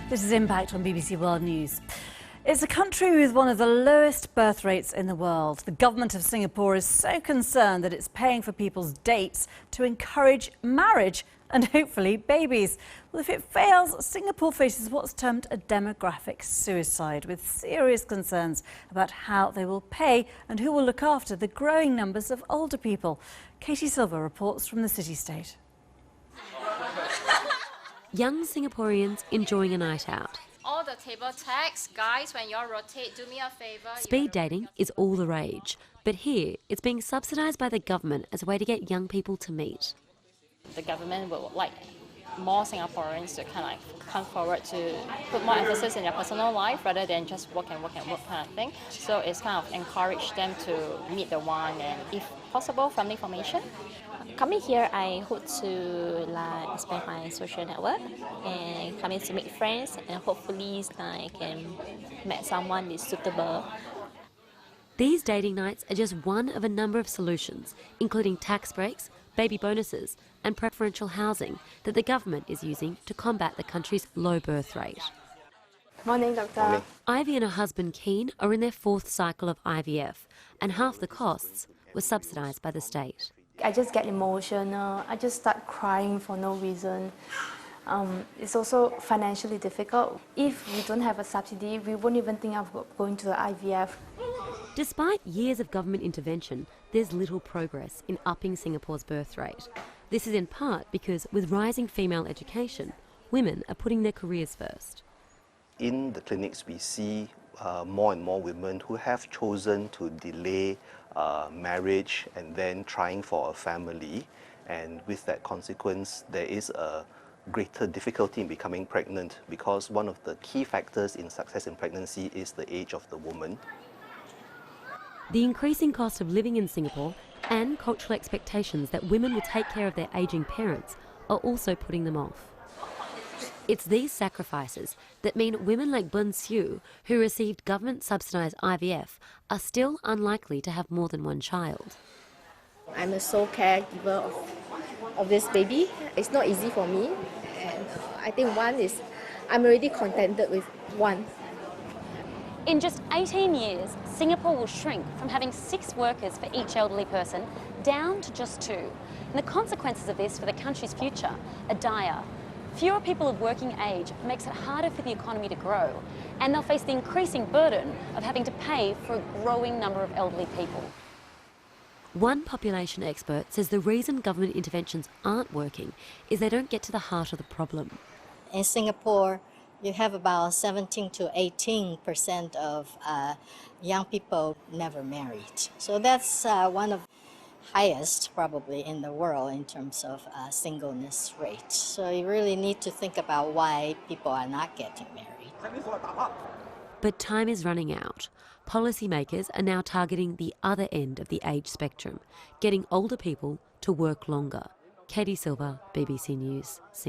This is Impact on BBC World News. It's a country with one of the lowest birth rates in the world. The government of Singapore is so concerned that it's paying for people's dates to encourage marriage and hopefully babies. Well, if it fails, Singapore faces what's termed a demographic suicide, with serious concerns about how they will pay and who will look after the growing numbers of older people. Katie Silver reports from the city-state. Young Singaporeans enjoying a night out. All the table tags, guys, when you rotate, do me a favour. Speed dating is all the rage, but here it's being subsidised by the government as a way to get young people to meet. The government would like more Singaporeans to kind of come forward to put more emphasis in their personal life rather than just work and work and work kind of thing. So it's kind of encourage them to meet the one and, if possible, family formation. Coming here, I hope to expand my social network and coming to make friends, and hopefully I can meet someone that's suitable. These dating nights are just one of a number of solutions, including tax breaks, baby bonuses and preferential housing that the government is using to combat the country's low birth rate. Morning, Doctor. Ivy and her husband Keen are in their fourth cycle of IVF, and half the costs were subsidised by the state. I just get emotional. I just start crying for no reason. It's also financially difficult. If we don't have a subsidy, we won't even think of going to the IVF. Despite years of government intervention, there's little progress in upping Singapore's birth rate. This is in part because with rising female education, women are putting their careers first. In the clinics, we see more and more women who have chosen to delay marriage and then trying for a family, and with that consequence there is a greater difficulty in becoming pregnant, because one of the key factors in success in pregnancy is the age of the woman. The increasing cost of living in Singapore and cultural expectations that women will take care of their ageing parents are also putting them off. It's these sacrifices that mean women like Bun Siu, who received government-subsidised IVF, are still unlikely to have more than one child. I'm a sole caregiver of this baby. It's not easy for me, and I think I'm already contented with one. In just 18 years, Singapore will shrink from having 6 workers for each elderly person down to just 2. And the consequences of this for the country's future are dire. Fewer people of working age makes it harder for the economy to grow, and they'll face the increasing burden of having to pay for a growing number of elderly people. One population expert says the reason government interventions aren't working is they don't get to the heart of the problem. In Singapore, you have about 17 to 18% of young people never married. So that's one of highest probably in the world in terms of singleness rate. So you really need to think about why people are not getting married. But time is running out. Policymakers are now targeting the other end of the age spectrum, getting older people to work longer. Katie Silver, BBC News, Singapore.